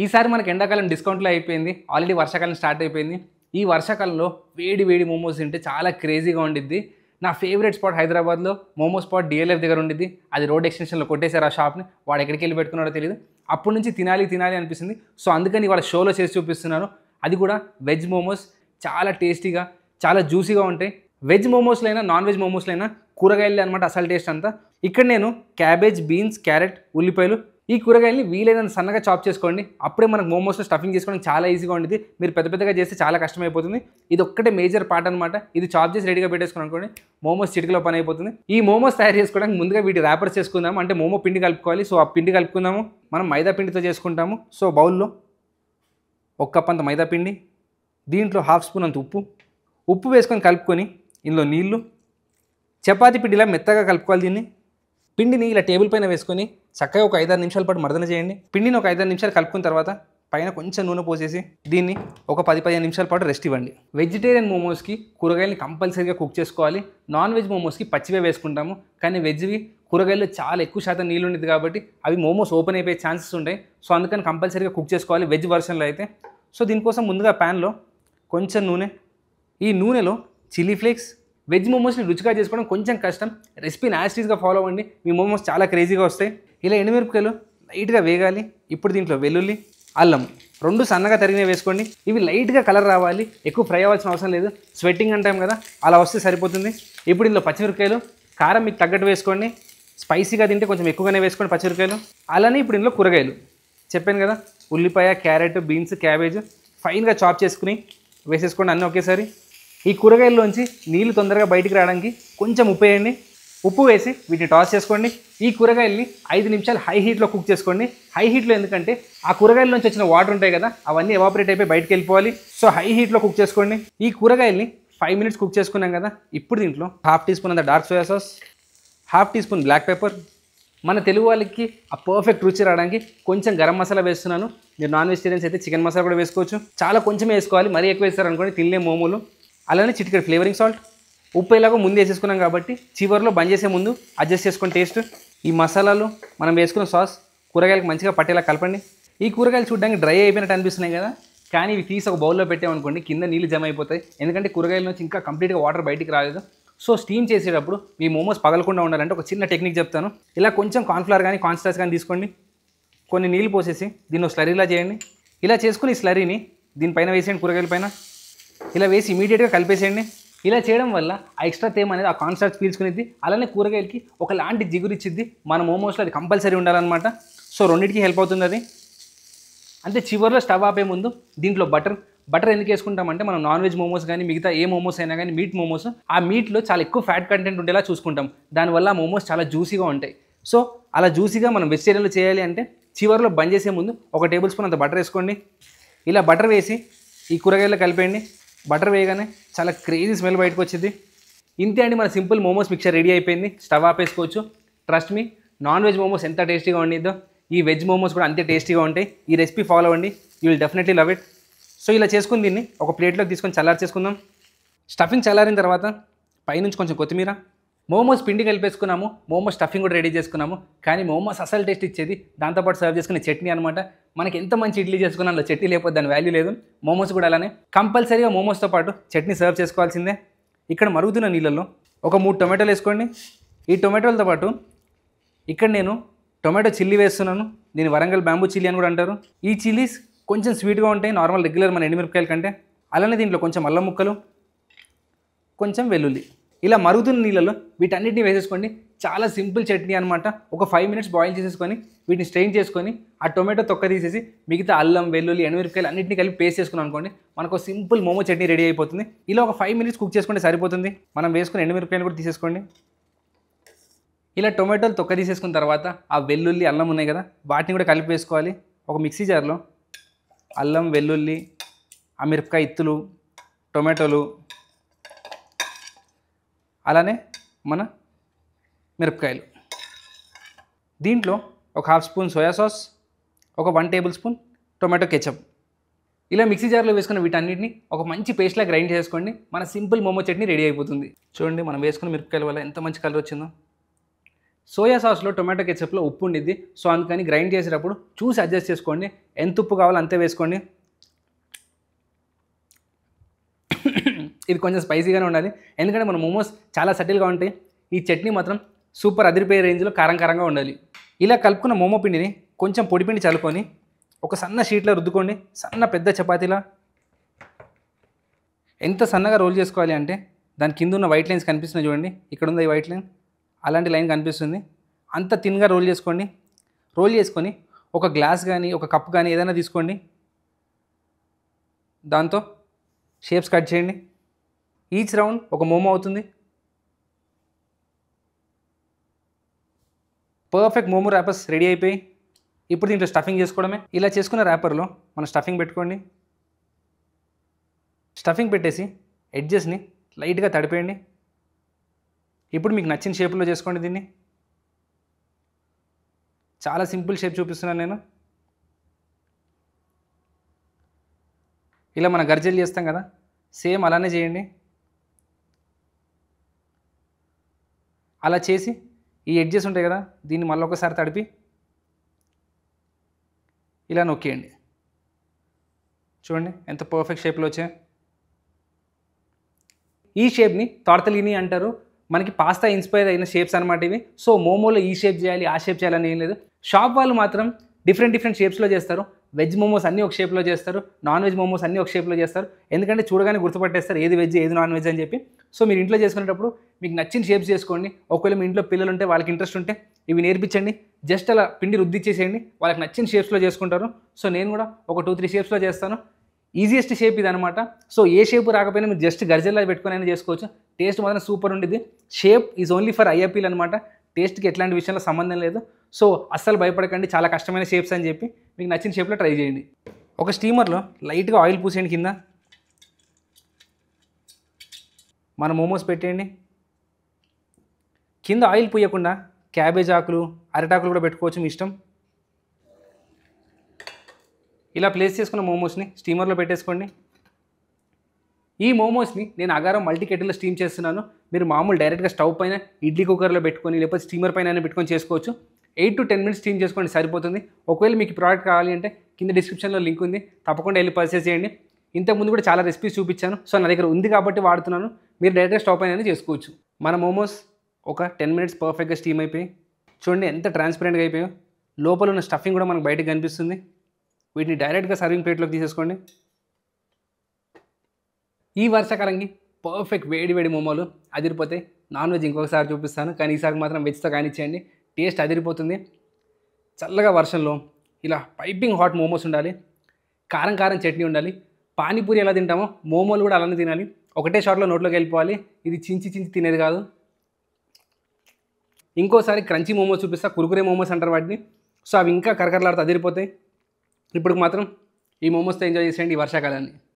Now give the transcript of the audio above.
ఈసారి మనకి ఎండాకాలం డిస్కౌంట్లో అయిపోయింది. ఆల్రెడీ వర్షాకాలం స్టార్ట్ అయిపోయింది. ఈ వర్షాకాలంలో వేడి వేడి మోమోస్ తింటే చాలా క్రేజీగా ఉండిద్ది. నా ఫేవరెట్ స్పాట్ హైదరాబాద్లో మోమో స్పాట్ డిఎల్ఎఫ్ దగ్గర ఉండిద్ది. అది రోడ్ ఎక్స్టెన్షన్లో కొట్టేశారు ఆ షాప్ని. వాడు ఎక్కడికి వెళ్ళి పెట్టుకున్నాడో తెలియదు. అప్పటి నుంచి తినాలి తినాలి అనిపిస్తుంది. సో అందుకని వాళ్ళ షోలో చేసి చూపిస్తున్నాను. అది కూడా వెజ్ మోమోస్ చాలా టేస్టీగా, చాలా జ్యూసీగా ఉంటాయి. వెజ్ మోమోస్లో అయినా నాన్ వెజ్ మోమోస్లో అయినా కూరగాయలు అనమాట అసలు టేస్ట్ అంతా. ఇక్కడ నేను క్యాబేజ్, బీన్స్, క్యారెట్, ఉల్లిపాయలు ఈ కూరగాయల్ని వీలైనంత సన్నగా చాప్ చేసుకోండి. అప్పుడే మనకు మోమోస్లో స్టఫింగ్ చేసుకోవడానికి చాలా ఈజీగా ఉంటుంది. మీరు పెద్ద పెద్దగా చేస్తే చాలా కష్టమైపోతుంది. ఇది ఒక్కటే మేజర్ పార్ట్ అనమాట. ఇది చాప్ చేసి రెడీగా పెట్టేసుకుని అనుకోండి, మోమోస్ చిటికలో పని అయిపోతుంది. ఈ మోమోస్ తయారు చేసుకోవడానికి ముందుగా వీటి ర్యాపర్స్ చేసుకుందాము. అంటే మోమో పిండి కలుపుకోవాలి. సో ఆ పిండి కలుపుకుందాము. మనం మైదా పిండితో చేసుకుంటాము. సో బౌల్లో 1 కప్ అంత మైదా పిండి, దీంట్లో 1/2 స్పూన్ అంత ఉప్పు వేసుకొని కలుపుకొని ఇందులో నీళ్లు, చపాతీ పిండిలా మెత్తగా కలుపుకోవాలి. దీన్ని పిండిని ఇలా టేబుల్ పైన వేసుకొని చక్కగా ఒక 5-6 నిమిషాల పాటు మర్దన చేయండి. పిండిని ఒక 5-6 నిమిషాలు కలుపుకున్న తర్వాత పైన కొంచెం నూనె పోసేసి దీన్ని ఒక 10-15 నిమిషాల పాటు రెస్ట్ ఇవ్వండి. వెజిటేరియన్ మోమోస్కి కూరగాయలని కంపల్సరీగా కుక్ చేసుకోవాలి. నాన్ వెజ్ మోమోస్కి పచ్చివే వేసుకుంటాము. కానీ వెజ్వి కూరగాయల్లో చాలా ఎక్కువ శాతం నీళ్ళు ఉండేది కాబట్టి అవి మోమోస్ ఓపెన్ అయిపోయే ఛాన్సెస్ ఉంటాయి. సో అందుకని కంపల్సరీగా కుక్ చేసుకోవాలి వెజ్ వర్షన్లో అయితే. సో దీనికోసం ముందుగా ప్యాన్లో కొంచెం నూనె, ఈ నూనెలో చిల్లీ ఫ్లేక్స్. వెజ్ మోమోస్ని రుచిగా చేసుకోవడం కొంచెం కష్టం. రెసిపీని యాస్టీస్గా ఫాలో అవ్వండి, మీ మోమోస్ చాలా క్రేజీగా వస్తాయి. ఇలా ఎండుమిరపకాయలు లైట్గా వేగాలి. ఇప్పుడు దీంట్లో వెల్లుల్లి, అల్లం 2 సన్నగా తరిగినవి వేసుకోండి. ఇవి లైట్గా కలర్ రావాలి, ఎక్కువ ఫ్రై అవ్వాల్సిన అవసరం లేదు. స్వెట్టింగ్ అంటాం కదా, అలా వస్తే సరిపోతుంది. ఇప్పుడు ఇందులో పచ్చిమిరపకాయలు, కారం మీకు తగ్గట్టు వేసుకోండి. స్పైసీగా తింటే కొంచెం ఎక్కువగానే వేసుకోండి పచ్చిమిరపకాయలు. అలానే ఇప్పుడు ఇందులో కూరగాయలు చెప్పాను కదా, ఉల్లిపాయ, క్యారెట్, బీన్స్, క్యాబేజ్ ఫైన్గా చాప్ చేసుకుని వేసేసుకోండి అన్నీ ఒకేసారి. ఈ కూరగాయల్లోంచి నీళ్ళు తొందరగా బయటికి రావడానికి కొంచెం ఉప్పు వేయండి. ఉప్పు వేసి వీటిని టాస్ చేసుకోండి. ఈ కూరగాయల్ని 5 నిమిషాలు హై హీట్లో కుక్ చేసుకోండి. హై హీట్లో ఎందుకంటే ఆ కూరగాయల నుంచి వచ్చిన వాటర్ ఉంటాయి కదా, అవన్నీ ఎవాపరేట్ అయిపోయి బయటకు వెళ్ళిపోవాలి. సో హై హీట్లో కుక్ చేసుకోండి. ఈ కూరగాయల్ని 5 మినిట్స్ కుక్ చేసుకున్నాం కదా, ఇప్పుడు దీంట్లో 1/2 టీ స్పూన్ అంత dark soy sauce, 1/2 teaspoon black pepper. మన తెలుగు వాళ్ళకి ఆ పర్ఫెక్ట్ రుచి రావడానికి కొంచెం గరం మసాలా వేస్తున్నాను. మీరు నాన్ వెజిటేరియన్స్ అయితే చికెన్ మసాలా కూడా వేసుకోవచ్చు. చాలా కొంచెమే వేసుకోవాలి, మరీ ఎక్కువ వేస్తారనుకోండి తినలే మోమోలు. అలానే చిటికెడు ఫ్లేవరింగ్ సాల్ట్. ఉప్పు ఎలాగో ముందు వేసేసుకున్నాం కాబట్టి చివరిలో బంద్ చేసే ముందు అడ్జస్ట్ చేసుకొని టేస్ట్. ఈ మసాలాలు మనం వేసుకున్న సాస్ కూరగాయలకు మంచిగా పట్టేలా కలపండి. ఈ కూరగాయలు చూడడానికి డ్రై అయిపోయినట్టు అనిపిస్తున్నాయి కదా, కానీ ఇవి తీసి ఒక బౌల్లో పెట్టామనుకోండి కింద నీళ్ళు జమ అయిపోతాయి. ఎందుకంటే కూరగాయల నుంచి ఇంకా కంప్లీట్గా వాటర్ బయటికి రాలేదు. సో స్టీమ్ చేసేటప్పుడు మీ మోమోస్ పగలకుండా ఉండాలంటే ఒక చిన్న టెక్నిక్ చెప్తాను. ఇలా కొంచెం కార్న్ఫ్లవర్ కానీ కార్న్స్టార్చ్ కానీ తీసుకోండి, కొన్ని నీళ్ళు పోసేసి దీన్ని స్లరీలా చేయండి. ఇలా చేసుకుని ఈ స్లరీని దీనిపైన వేసేయండి, కూరగాయల పైన ఇలా వేసి ఇమీడియట్గా కలిపేసేయండి. ఇలా చేయడం వల్ల ఆ ఎక్స్ట్రా తేమ అనేది ఆ కార్న్స్టార్చ్ పీల్చుకునేది. అలానే కూరగాయలకి ఒకలాంటి జిగురు ఇచ్చిద్ది. మన మోమోస్లో అది కంపల్సరీ ఉండాలన్నమాట. సో రెండింటికి హెల్ప్ అవుతుంది అది. అంటే చివరిలో స్టవ్ ఆపే ముందు దీంట్లో బటర్ ఎందుకు వేసుకుంటామంటే మనం నాన్ వెజ్ మోమోస్ కానీ మిగతా ఏ మోమోస్ అయినా కానీ మీట్ మోమోస్, ఆ మీట్లో చాలా ఎక్కువ ఫ్యాట్ కంటెంట్ ఉండేలా చూసుకుంటాం. దానివల్ల ఆ మోమోస్ చాలా జ్యూసీగా ఉంటాయి. సో అలా జ్యూసీగా మనం వెజిటేరియన్లో చేయాలి అంటే చివరిలో బంద్ చేసే ముందు 1 టేబుల్ స్పూన్ అంత బటర్ వేసుకోండి. ఇలా బటర్ వేసి ఈ కూరగాయల్లో కలిపేయండి. బటర్ వేయగానే చాలా క్రేజీ స్మెల్ బయటకు వచ్చింది. ఇంతే అండి, మన సింపుల్ మోమోస్ మిక్చర్ రెడీ అయిపోయింది. స్టవ్ ఆపేసుకోవచ్చు. Trust me, non veg momos ఎంత టేస్టీగా ఉండిద్దో ఈ వెజ్ మోమోస్ కూడా అంతే టేస్టీగా ఉంటాయి. ఈ రెసిపీ ఫాలో అవ్వండి, you will definitely love it. So ఇలా చేసుకుని దీన్ని ఒక ప్లేట్లోకి తీసుకొని చల్లారి చేసుకుందాం. స్టఫింగ్ చల్లారిన తర్వాత పైనుంచి కొంచెం కొత్తిమీర, మోమోస్ పిండి కలిపేసుకున్నాము, మోమోస్ స్టఫింగ్ కూడా రెడీ చేసుకున్నాము. కానీ మోమోస్ అసలు టేస్ట్ ఇచ్చేది దాంతోపాటు సర్వ్ చేసుకునే చట్నీ అనమాట. మనకి ఎంత మంచి ఇడ్లీ చేసుకున్నా అందులో చట్నీ లేకపోతే దాని వాల్యూ లేదు. మోమోస్ కూడా అలానే కంపల్సరీగా మోమోస్తో పాటు చట్నీ సర్వ్ చేసుకోవాల్సిందే. ఇక్కడ మరుగుతున్న నీళ్ళల్లో ఒక 3 టొమాటోలు వేసుకోండి. ఈ టొమాటోలతో పాటు ఇక్కడ నేను టొమాటో చిల్లీ వేస్తున్నాను. దీన్ని వరంగల్ బ్యాంబూ చిల్లీ అని కూడా అంటారు. ఈ చిల్లీస్ కొంచెం స్వీట్గా ఉంటాయి నార్మల్ రెగ్యులర్ మన ఎండుమిరపకాయల కంటే. అలానే దీంట్లో కొంచెం అల్లం ముక్కలు, కొంచెం వెల్లుల్లి. ఇలా మరుగుతున్న నీళ్ళలో వీటన్నిటిని వేసేసుకోండి. చాలా సింపుల్ చట్నీ అనమాట. ఒక 5 మినిట్స్ బాయిల్ చేసేసుకొని వీటిని స్ట్రెయిన్ చేసుకొని ఆ టొమాటో తొక్క తీసేసి మిగతా అల్లం, వెల్లుల్లి, ఎండుమిరపకాయలు అన్నింటినీ కలిపి పేస్ట్ చేసుకున్నాం అనుకోండి, మనకు సింపుల్ మోమో చట్నీ రెడీ అయిపోతుంది. ఇలా ఒక 5 మినిట్స్ కుక్ చేసుకుంటే సరిపోతుంది. మనం వేసుకుని ఎండుమిరపకాయలు కూడా తీసేసుకోండి. ఇలా టొమాటోలు తొక్క తీసేసుకున్న తర్వాత ఆ వెల్లుల్లి, అల్లం ఉన్నాయి కదా, వాటిని కూడా కలిపి వేసుకోవాలి. ఒక మిక్సీ జార్లో అల్లం, వెల్లుల్లి, ఆ మిరపకాయ ఇత్తులు, టొమాటోలు, అలానే మన మిరపకాయలు, దీంట్లో ఒక 1/2 స్పూన్ సోయా సాస్, ఒక 1 టేబుల్ స్పూన్ టొమాటో కెచప్ ఇలా మిక్సీ జార్లో వేసుకున్న వీటన్నిటిని ఒక మంచి పేస్ట్లా గ్రైండ్ చేసుకోండి. మన సింపుల్ మోమో చట్నీ రెడీ అయిపోతుంది. చూడండి మనం వేసుకున్న మిరపకాయల వల్ల ఎంత మంచి కలర్ వచ్చిందో, సోయా సాస్లో టొమాటో కెచప్లో ఉప్పు ఉండిద్ది. సో అందుకని గ్రైండ్ చేసేటప్పుడు చూసి అడ్జస్ట్ చేసుకోండి. ఎంత ఉప్పు కావాలో అంతే వేసుకోండి. ఇది కొంచెం స్పైసీగానే ఉండాలి, ఎందుకంటే మన మోమోస్ చాలా సటిల్గా ఉంటాయి. ఈ చట్నీ మాత్రం సూపర్ అదిరిపోయే రేంజ్లో కారం కారంగా ఉండాలి. ఇలా కలుపుకున్న మోమో పిండిని కొంచెం పొడిపిండి చల్లుకొని ఒక సన్న షీట్లో రుద్దుకోండి. సన్న పెద్ద చపాతీలా ఎంత సన్నగా రోల్ చేసుకోవాలి అంటే దాని కింద ఉన్న వైట్ లైన్స్ కనిపిస్తున్నాయి చూడండి, ఇక్కడ ఉంది ఈ వైట్ లైన్, అలాంటి లైన్ కనిపిస్తుంది. అంత థిన్గా రోల్ చేసుకోండి. రోల్ చేసుకొని ఒక గ్లాస్ కానీ ఒక కప్ కానీ ఏదైనా తీసుకోండి. దాంతో షేప్స్ కట్ చేయండి. ఈచ్ రౌండ్ ఒక మోమో అవుతుంది. పర్ఫెక్ట్ మోమో ర్యాపర్స్ రెడీ అయిపోయి ఇప్పుడు దీంట్లో స్టఫింగ్ చేసుకోవడమే. ఇలా చేసుకున్న ర్యాపర్లో మనం స్టఫింగ్ పెట్టుకోండి. స్టఫింగ్ పెట్టేసి ఎడ్జెస్ని లైట్గా తడిపేయండి. ఇప్పుడు మీకు నచ్చిన షేప్లో చేసుకోండి దీన్ని. చాలా సింపుల్ షేప్ చూపిస్తున్నాను నేను. ఇలా మన గర్జెలు చేస్తాం కదా, సేమ్ అలానే చేయండి. అలా చేసి ఈ ఎడ్జెస్ ఉంటాయి కదా, దీన్ని మళ్ళీ ఒకసారి తడిపి ఇలా నొక్కేయండి. చూడండి ఎంత పర్ఫెక్ట్ షేప్లో వచ్చాయి. ఈ షేప్ని టార్తలిని అంటారు. మనకి పాస్తా ఇన్స్పైర్ అయిన షేప్స్ అనమాట ఇవి. సో మోమోలో ఈ షేప్ చేయాలి ఆ షేప్ చేయాలని ఏం లేదు. షాప్ వాళ్ళు మాత్రం డిఫరెంట్ షేప్స్లో చేస్తారు. వెజ్ మోమోస్ అన్నీ ఒక షేప్లో చేస్తారు, నాన్ వెజ్ మోమోస్ అన్నీ ఒక షేప్లో చేస్తారు. ఎందుకంటే చూడగానే గుర్తుపట్టేస్తారు ఏది వెజ్ ఏది నాన్ వెజ్ అని చెప్పి. సో మీరు ఇంట్లో చేసుకునేటప్పుడు మీకు నచ్చిన షేప్స్ చేసుకోండి. ఒకవేళ మీ ఇంట్లో పిల్లలు ఉంటే వాళ్ళకి ఇంట్రెస్ట్ ఉంటే ఇవి నేర్పించండి. జస్ట్ అలా పిండి రుద్దిచ్చేసేయండి, వాళ్ళకి నచ్చిన షేప్స్లో చేసుకుంటారు. సో నేను కూడా ఒక 2-3 షేప్స్లో చేస్తాను. ఈజియెస్ట్ షేప్ ఇది అనమాట. సో ఏ షేప్ రాకపోయినా మీరు జస్ట్ గర్జల్లా పెట్టుకొని అయినా చేసుకోవచ్చు. టేస్ట్ మాత్రం సూపర్ ఉండిద్ది. Shape is only for I appeal అనమాట. టేస్ట్కి ఎట్లాంటి విషయంలో సంబంధం లేదు. సో అస్సలు భయపడకండి, చాలా కష్టమైన షేప్స్ అని చెప్పి మీకు నచ్చిన షేప్లో ట్రై చేయండి. ఒక స్టీమర్లో లైట్గా ఆయిల్ పూసేయండి. కింద మన మోమోస్ పెట్టేయండి. కింద ఆయిల్ పూయకుండా క్యాబేజ్ ఆకులు అరటాకులు కూడా పెట్టుకోవచ్చు మీ ఇష్టం. ఇలా ప్లేస్ చేసుకున్న మోమోస్ని స్టీమర్లో పెట్టేసుకోండి. ఈ మోమోస్ని నేను అగారం మల్టీ కెటిల్లో స్టీమ్ చేస్తున్నాను. మీరు మామూలు డైరెక్ట్గా స్టవ్ పైన ఇడ్లీ కుక్కర్లో పెట్టుకొని లేకపోతే స్టీమర్ పైన పెట్టుకొని చేసుకోవచ్చు. 8 to 10 minutes స్టీమ్ చేసుకోండి సరిపోతుంది. ఒకవేళ మీకు ప్రోడక్ట్ కావాలి అంటే కింద డిస్క్రిప్షన్లో లింక్ ఉంది, తప్పకుండా వెళ్ళి పర్చేస్ చేయండి. ఇంతకుముందు కూడా చాలా రెసిపీస్ చూపించాను. సో నా దగ్గర ఉంది కాబట్టి వాడుతున్నాను. మీరు డైరెక్ట్గా స్టవ్ పైన చేసుకోవచ్చు. మన మోమోస్ ఒక 10 minutes పర్ఫెక్ట్గా స్టీమ్ అయిపోయి చూడండి ఎంత ట్రాన్స్పరెంట్గా అయిపోయాయో. లోపల ఉన్న స్టఫింగ్ కూడా మనకు బయటకు కనిపిస్తుంది. వీటిని డైరెక్ట్గా సర్వింగ్ ప్లేట్లోకి తీసేసుకోండి. ఈ వర్షాకాలంకి పర్ఫెక్ట్ వేడి మోమోలు అదిరిపోతాయి. నాన్ వెజ్ ఇంకొకసారి చూపిస్తాను, కానీ ఈసారి మాత్రం వెజ్తో కానిచ్చేయండి, టేస్ట్ అదిరిపోతుంది. చల్లగా వర్షంలో ఇలా పైపింగ్ హాట్ మోమోస్ ఉండాలి, కారం చట్నీ ఉండాలి. పానీపూరి ఎలా తింటామో మోమోలు కూడా అలానే తినాలి. ఒకటే షాట్లో నోట్లోకి వెళ్ళిపోవాలి. ఇది చించి తినేది కాదు. ఇంకోసారి క్రంచీ మోమోస్ చూపిస్తా, కురుకురే మోమోస్ అంటారు వాటిని. సో అవి ఇంకా కరకరలాడుతూ అదిరిపోతాయి. ఇప్పుడు మాత్రం ఈ మోమోస్తో ఎంజాయ్ చేసేయండి ఈ వర్షాకాలాన్ని.